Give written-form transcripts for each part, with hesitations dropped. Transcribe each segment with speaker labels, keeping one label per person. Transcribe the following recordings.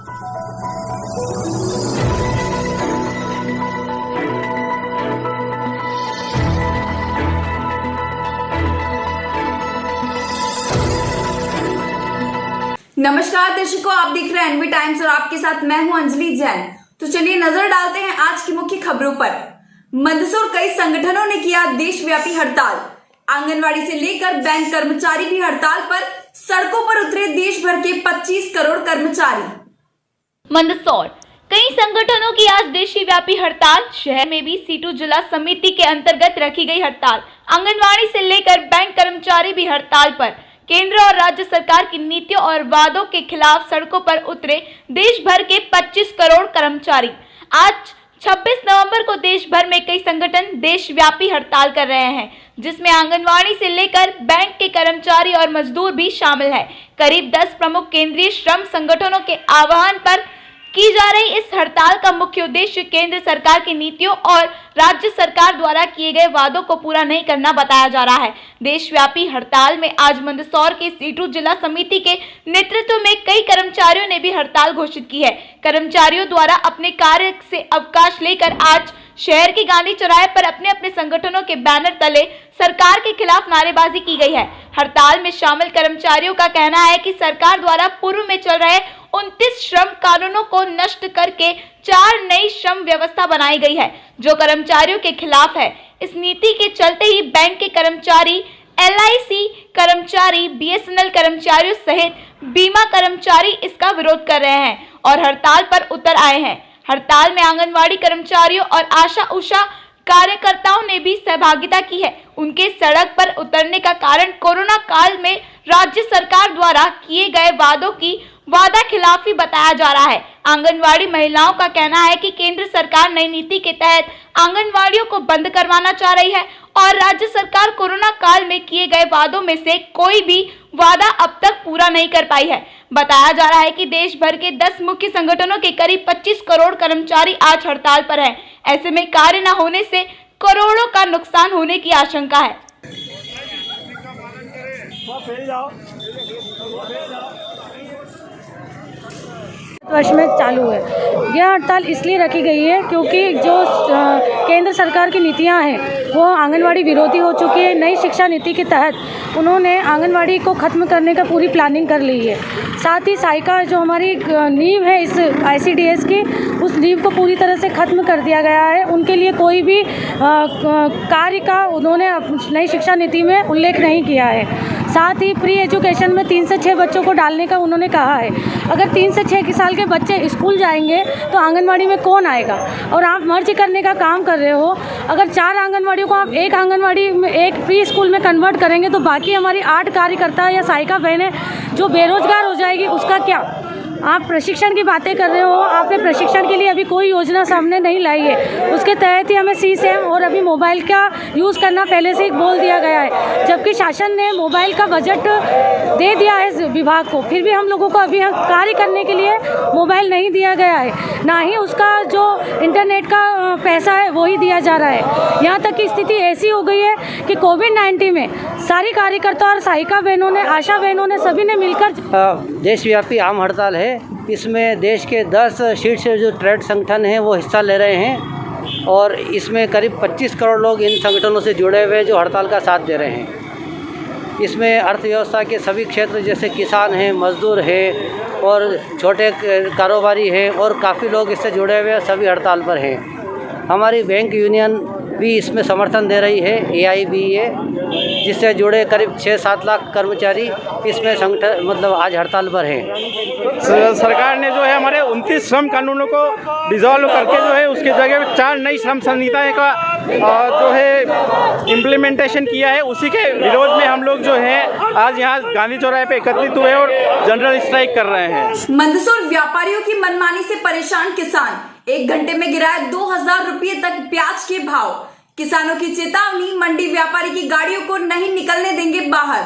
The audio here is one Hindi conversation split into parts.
Speaker 1: नमस्कार दर्शकों, आप देख रहे हैं एनवी टाइम्स और आपके साथ मैं हूं अंजलि जैन। तो चलिए नजर डालते हैं आज की मुख्य खबरों पर। मंदसौर कई संगठनों ने किया देशव्यापी हड़ताल। आंगनवाड़ी से लेकर बैंक कर्मचारी भी हड़ताल पर, सड़कों पर उतरे देश भर के 25 करोड़ कर्मचारी।
Speaker 2: मंदसौर कई संगठनों की आज देशव्यापी हड़ताल। शहर में भी सीटू जिला समिति के अंतर्गत रखी गई हड़ताल। आंगनवाड़ी से लेकर बैंक कर्मचारी भी हड़ताल पर। केंद्र और राज्य सरकार की नीतियों और वादों के खिलाफ सड़कों पर उतरे देश भर के 25 करोड़ कर्मचारी। आज 26 नवंबर को देश भर में कई संगठन देशव्यापी हड़ताल कर रहे हैं, जिसमें आंगनवाड़ी से लेकर बैंक के कर्मचारी और मजदूर भी शामिल है। करीब 10 प्रमुख केंद्रीय श्रम संगठनों के आह्वान पर की जा रही इस हड़ताल का मुख्य उद्देश्य केंद्र सरकार की नीतियों और राज्य सरकार द्वारा किए गए वादों को पूरा नहीं करना बताया जा रहा है। देशव्यापी हड़ताल में आज मंदसौर के सीटू जिला समिति के नेतृत्व में कई कर्मचारियों ने भी हड़ताल घोषित की है। कर्मचारियों द्वारा अपने कार्य से अवकाश लेकर आज शहर के गांधी चौराहे पर अपने अपने संगठनों के बैनर तले सरकार के खिलाफ नारेबाजी की गई है। हड़ताल में शामिल कर्मचारियों का कहना है कि सरकार द्वारा पूर्व में चल रहे 29 श्रम कानूनों को नष्ट करके 4 नई श्रम व्यवस्था बनाई गई है, जो कर्मचारियों के खिलाफ है। इस नीति के चलते ही बैंक के कर्मचारी, LIC कर्मचारी, BSNL कर्मचारियों सहित बीमा कर्मचारी इसका विरोध कर रहे हैं और हड़ताल पर उतर आए हैं। हड़ताल में आंगनवाड़ी कर्मचारियों और आशा उषा कार्यकर्ताओं ने भी सहभागिता की है। उनके सड़क पर उतरने का कारण कोरोना काल में राज्य सरकार द्वारा किए गए वादों की वादा खिलाफी बताया जा रहा है। आंगनवाड़ी महिलाओं का कहना है कि केंद्र सरकार नई नीति के तहत आंगनवाड़ियों को बंद करवाना चाह रही है और राज्य सरकार कोरोना काल में किए गए वादों में से कोई भी वादा अब तक पूरा नहीं कर पाई है। बताया जा रहा है कि देश भर के 10 मुख्य संगठनों के करीब 25 करोड़ कर्मचारी आज हड़ताल पर हैं। ऐसे में कार्य न होने से करोड़ों का नुकसान होने की आशंका है।
Speaker 3: वर्ष में चालू है। यह हड़ताल इसलिए रखी गई है क्योंकि जो केंद्र सरकार की नीतियां हैं वो आंगनवाड़ी विरोधी हो चुकी है। नई शिक्षा नीति के तहत उन्होंने आंगनवाड़ी को ख़त्म करने का पूरी प्लानिंग कर ली है। साथ ही सहायिका जो हमारी नींव है इस ICDS की, उस नींव को पूरी तरह से ख़त्म कर दिया गया है। उनके लिए कोई भी कार्य का उन्होंने नई शिक्षा नीति में उल्लेख नहीं किया है। साथ ही प्री एजुकेशन में 3 से 6 बच्चों को डालने का उन्होंने कहा है। अगर 3 से 6 साल के बच्चे स्कूल जाएंगे तो आंगनवाड़ी में कौन आएगा? और आप मर्ज करने का काम कर रहे हो। अगर 4 आंगनवाड़ियों को आप एक आंगनवाड़ी में, एक प्री स्कूल में कन्वर्ट करेंगे तो बाकी हमारी 8 कार्यकर्ता या सहायिका बहनें जो बेरोजगार हो जाएगी, उसका क्या? आप प्रशिक्षण की बातें कर रहे हो, आपने प्रशिक्षण के लिए अभी कोई योजना सामने नहीं लाई है। उसके तहत ही हमें CSAM और अभी मोबाइल का यूज़ करना पहले से ही बोल दिया गया है, जबकि शासन ने मोबाइल का बजट दे दिया है इस विभाग को। फिर भी हम लोगों को अभी कार्य करने के लिए मोबाइल नहीं दिया गया है, ना ही उसका जो इंटरनेट का पैसा है वही दिया जा रहा है। यहाँ तक की स्थिति ऐसी हो गई है कि कोविड-19 में सारी कार्यकर्ता और सहायिका बहनों ने, आशा बहनों ने, सभी ने मिलकर
Speaker 4: देशव्यापी आम हड़ताल है। इसमें देश के 10 शीर्ष जो ट्रेड संगठन हैं वो हिस्सा ले रहे हैं और इसमें करीब 25 करोड़ लोग इन संगठनों से जुड़े हुए जो हड़ताल का साथ दे रहे हैं। इसमें अर्थव्यवस्था के सभी क्षेत्र जैसे किसान हैं, मजदूर हैं और छोटे कारोबारी हैं और काफ़ी लोग इससे जुड़े हुए सभी हड़ताल पर हैं। हमारी बैंक यूनियन भी इसमें समर्थन दे रही है, AIBA, जिससे जुड़े करीब 6-7 लाख कर्मचारी इसमें संगठन मतलब आज हड़ताल पर हैं।
Speaker 5: सरकार ने जो है हमारे 29 श्रम कानूनों को डिसॉल्व करके जो है उसके जगह 4 नई श्रम संहिताएं का जो है इम्प्लीमेंटेशन किया है। उसी के विरोध में हम लोग जो है आज यहाँ गांधी चौराहे पे एकत्रित हुए और जनरल स्ट्राइक कर रहे हैं।
Speaker 1: मंदसौर व्यापारियों की मनमानी से परेशान किसान, 1 घंटे में गिराए 2000 रुपये तक प्याज के भाव। किसानों की चेतावनी, मंडी व्यापारी की गाड़ियों को नहीं निकलने देंगे बाहर।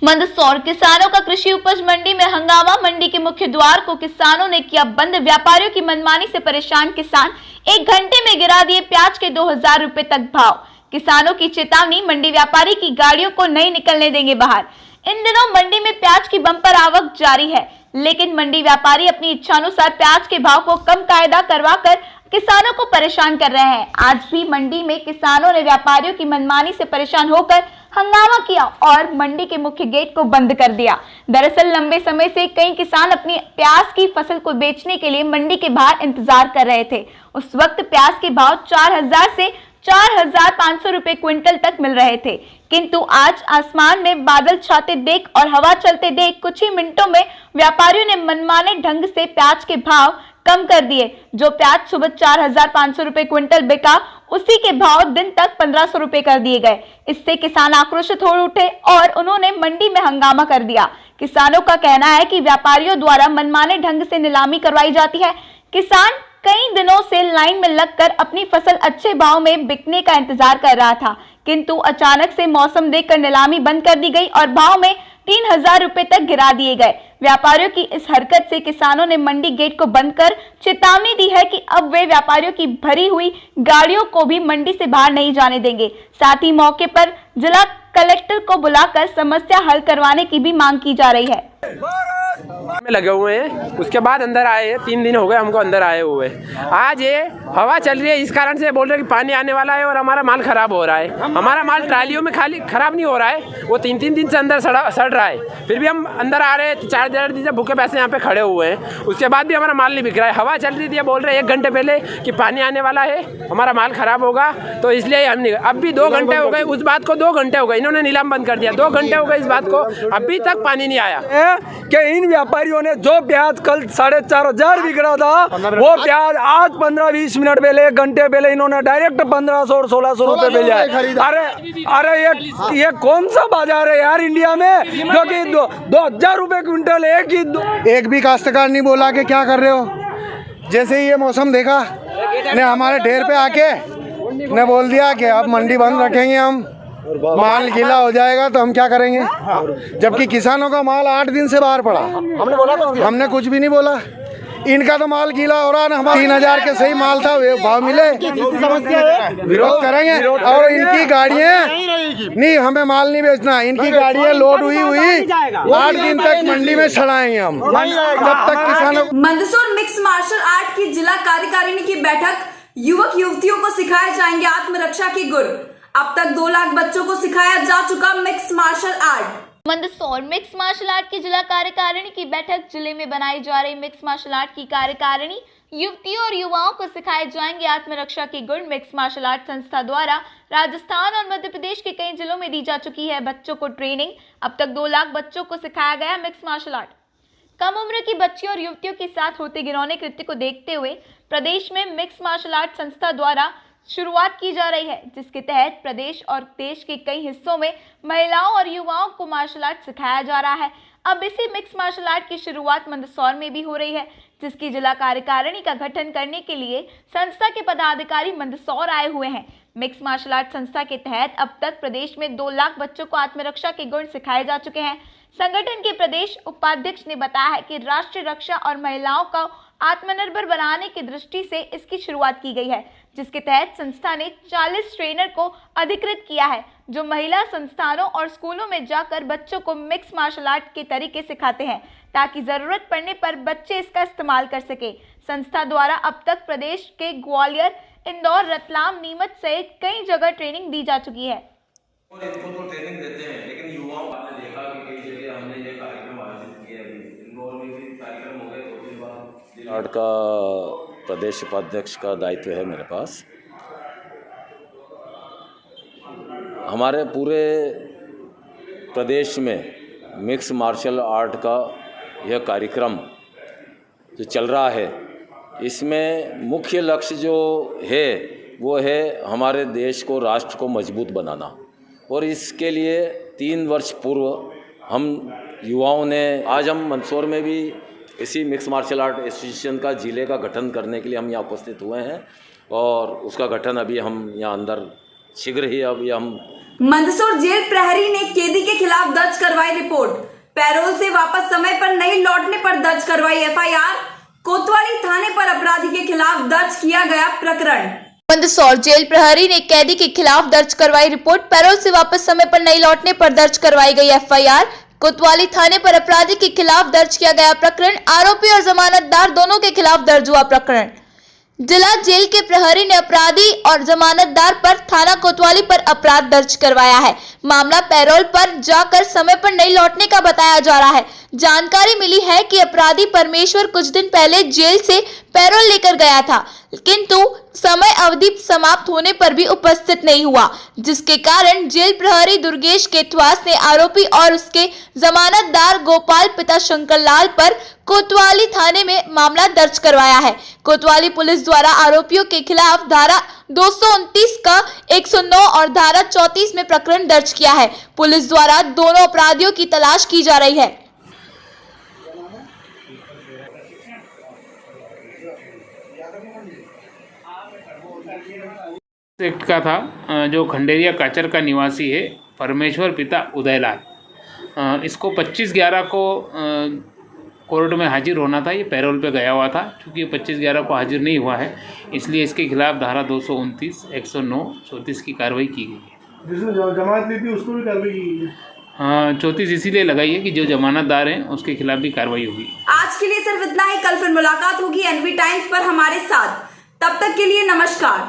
Speaker 2: मंदसौर किसानों का कृषि उपज मंडी में हंगामा। मंडी के मुख्य द्वार को किसानों ने किया बंद। व्यापारियों की मनमानी से परेशान किसान 1 घंटे में गिरा दिए प्याज के 2000 रुपए तक भाव। किसानों की चेतावनी, मंडी व्यापारी की गाड़ियों को नहीं निकलने देंगे बाहर। इन दिनों मंडी में प्याज की बम्पर आवक जारी है, लेकिन मंडी व्यापारी अपनी इच्छानुसार प्याज के भाव को कम कायदा करवाकर किसानों को परेशान कर रहे हैं। आज भी मंडी में किसानों ने व्यापारियों की मनमानी से परेशान होकर हंगामा किया और मंडी के मुख्य गेट को बंद कर दिया। दरअसल लंबे समय से कई किसान अपनी प्याज की फसल को बेचने के लिए मंडी के बाहर इंतजार कर रहे थे। उस वक्त प्याज के भाव 4000 से 4500 रुपए क्विंटल तक मिल रहे थे, किंतु आज आसमान में बादल छाते देख और हवा चलते देख कुछ ही मिनटों में व्यापारियों ने मनमाने ढंग से प्याज के भाव कम कर दिए। जो प्याज सुबह 4500 रुपए क्विंटल बिका, उसी के भाव दिन तक 1500 रुपए कर दिए गए। इससे किसान आक्रोशित हो उठे और उन्होंने मंडी में हंगामा कर दिया। किसानों का कहना है कि व्यापारियों द्वारा मनमाने ढंग से नीलामी करवाई जाती है। किसान कई दिनों से लाइन में लगकर अपनी फसल अच्छे भाव में बिकने का इंतजार कर रहा था, किंतु अचानक से मौसम देखकर नीलामी बंद कर दी गई और भाव में 3000 रुपए तक गिरा दिए गए। व्यापारियों की इस हरकत से किसानों ने मंडी गेट को बंद कर चेतावनी दी है कि अब वे व्यापारियों की भरी हुई गाड़ियों को भी मंडी से बाहर नहीं जाने देंगे। साथ ही मौके पर जिला कलेक्टर को बुलाकर समस्या हल करवाने की भी मांग की जा रही है।
Speaker 6: में लगे हुए हैं, उसके बाद अंदर आए हैं। 3 दिन हो गए हमको अंदर आए हुए। आज ये हवा चल रही है, इस कारण से बोल रहे हैं कि पानी आने वाला है और हमारा माल खराब हो रहा है। हमारा माल ट्रालियों में खाली खराब नहीं हो रहा है, वो 3-3 दिन से अंदर सड़ रहा है। फिर भी हम अंदर आ रहे हैं, 4 दिन से भूखे पैसे यहाँ पे खड़े हुए हैं। उसके बाद भी हमारा माल नहीं बिक रहा है। हवा चल रही थी, बोल रहे हैं 1 घंटे पहले कि पानी आने वाला है, हमारा माल खराब होगा, तो इसलिए हम नहीं। अब भी 2 घंटे हो गए, उस बात को 2 घंटे हो गए, इन्होंने नीलाम बंद कर दिया। 2 घंटे हो गए इस बात को, अभी तक पानी नहीं आया।
Speaker 7: कि इन व्यापारियों ने जो प्याज कल 4500 बिक रहा था, वो प्याज आज 15-20 मिनट पहले, 1 घंटे पहले इन्होंने डायरेक्ट 1500 और 1600 रुपए पे लिया है। अरे ये कौन सा बाजार है यार इंडिया में, जो कि 2000 रुपए क्विंटल
Speaker 8: एक भी काश्तकार नहीं बोला कि क्या कर रहे हो। जैसे ही ये मौसम देखा ने हमारे ढेर पे आके ने बोल दिया कि अब मंडी बंद रखेंगे, हम माल गीला हो जाएगा तो हम क्या करेंगे। जबकि किसानों का माल 8 दिन से बाहर पड़ा, हमने कुछ भी नहीं बोला। इनका तो माल गीला हो रहा है ना, हमारा 3000 के सही माल था, वे भाव मिले, विरोध करेंगे। और इनकी गाड़ियाँ नहीं, हमें माल नहीं बेचना, इनकी गाड़ियाँ लोड हुई 8 दिन तक मंडी में छड़ाएंगे हम, जब तक किसानों।
Speaker 1: मंदसौर मिक्स मार्शल आर्ट की जिला कार्यकारिणी की बैठक, युवक युवतियों को सिखाए जाएंगे आत्मरक्षा के गुर। अब तक 2 लाख बच्चों को सिखाया जा चुका mix martial art.
Speaker 2: Mandsaur mix martial art की जिला कार्यकारिणी की बैठक। जिले में बनाई जा रही मिक्स मार्शल आर्ट की कार्यकारिणी युवतियों और युवाओं को सिखाए जाएंगे आत्मरक्षा के गुण। मिक्स मार्शल आर्ट संस्था द्वारा राजस्थान और मध्य प्रदेश के कई जिलों में दी जा चुकी है बच्चों को ट्रेनिंग। अब तक 2 लाख बच्चों को सिखाया गया मिक्स मार्शल आर्ट। कम उम्र की बच्चियों और युवतियों के साथ होते घिनौने कृत्य को देखते हुए प्रदेश में मिक्स मार्शल आर्ट संस्था द्वारा शुरुआत की जा रही है, जिसके तहत प्रदेश और देश के कई हिस्सों में महिलाओं और युवाओं को मार्शल आर्ट सिखाया जा रहा है। अब इसी मिक्स मार्शल आर्ट की शुरुआत मंदसौर में भी हो रही है, जिसकी जिला कार्यकारिणी का गठन करने के लिए संस्था के पदाधिकारी मंदसौर आए हुए हैं। मिक्स मार्शल आर्ट संस्था के तहत अब तक प्रदेश में 2 लाख बच्चों को आत्मरक्षा के गुण सिखाए जा चुके हैं। संगठन के प्रदेश उपाध्यक्ष ने बताया है कि राष्ट्रीय रक्षा और महिलाओं को आत्मनिर्भर बनाने की दृष्टि से इसकी शुरुआत की गई है, जिसके तहत संस्था ने 40 ट्रेनर को अधिकृत किया है, जो महिला संस्थानों और स्कूलों में जाकर बच्चों को मिक्स मार्शल आर्ट के तरीके सिखाते हैं, ताकि जरूरत पड़ने पर बच्चे इसका इस्तेमाल कर सके। संस्था द्वारा अब तक प्रदेश के ग्वालियर, इंदौर, रतलाम, नीमच सहित कई जगह ट्रेनिंग दी जा चुकी है।
Speaker 9: और इनको तो ट्रेनिंग देते हैं, लेकिन युवाओं ने देखा कि कई जगह हमने ये कार्यक्रम आयोजित किए, इंदौर में भी कार्यक्रम हो गए, 2-3 बार।
Speaker 10: आर्ट का प्रदेश उपाध्यक्ष का दायित्व है मेरे पास। हमारे पूरे प्रदेश में मिक्स मार्शल आर्ट का यह कार्यक्रम जो चल रहा है, इसमें मुख्य लक्ष्य जो है वो है हमारे देश को, राष्ट्र को मजबूत बनाना। और इसके लिए 3 वर्ष पूर्व हम युवाओं ने, आज हम मंदसौर में भी इसी मिक्स मार्शल आर्ट एसोसिएशन का जिले का गठन करने के लिए हम यहाँ उपस्थित हुए हैं, और उसका गठन अभी हम यहाँ अंदर शीघ्र ही अभी हम।
Speaker 1: मंदसौर जेल प्रहरी ने कैदी के खिलाफ दर्ज करवाई रिपोर्ट। पैरोल से वापस समय पर नहीं लौटने पर दर्ज करवाई एफआईआर। कोतवाली थाने पर अपराधी के खिलाफ दर्ज किया गया प्रकरण।
Speaker 2: मंदसौर जेल प्रहरी ने कैदी के खिलाफ दर्ज करवाई रिपोर्ट। पैरोल से वापस समय पर नहीं लौटने पर दर्ज करवाई गई एफआईआर। कोतवाली थाने पर अपराधी के खिलाफ दर्ज किया गया प्रकरण, आरोपी और जमानतदार दोनों के खिलाफ दर्ज हुआ प्रकरण। जिला जेल के प्रहरी ने अपराधी और जमानतदार पर थाना कोतवाली पर अपराध दर्ज करवाया है। मामला पैरोल पर जाकर समय पर नहीं लौटने का बताया जा रहा है। जानकारी मिली है कि अपराधी परमेश्वर कुछ दिन पहले जेल से पैरोल लेकर गया था, किंतु समय अवधि समाप्त होने पर भी उपस्थित नहीं हुआ, जिसके कारण जेल प्रहरी दुर्गेश केतवास ने आरोपी और उसके जमानतदार गोपाल पिता शंकर लाल पर कोतवाली थाने में मामला दर्ज करवाया है। कोतवाली पुलिस द्वारा आरोपियों के खिलाफ धारा 229 का 109 और धारा 34 में प्रकरण दर्ज किया है। पुलिस द्वारा दोनों अपराधियों की तलाश की जा रही है।
Speaker 11: एक्ट का था जो खंडेरिया काचर का निवासी है परमेश्वर पिता उदयलाल। इसको 25/11 को कोर्ट में हाजिर होना था। ये पैरोल पे गया हुआ था। चूँकि 25/11 को हाजिर नहीं हुआ है, इसलिए इसके खिलाफ धारा 229, 109, 34 की कार्रवाई की गई है।
Speaker 5: जिसने जमानत ली थी उसको भी कार्रवाई की गई है।
Speaker 11: हाँ, 34 इसीलिए लगाई है कि जो जमानतदार हैं उसके खिलाफ भी कार्रवाई होगी।
Speaker 1: आज के लिए सिर्फ इतना ही। कल फिर मुलाकात होगी एनवी टाइम्स पर हमारे साथ। तब तक के लिए नमस्कार।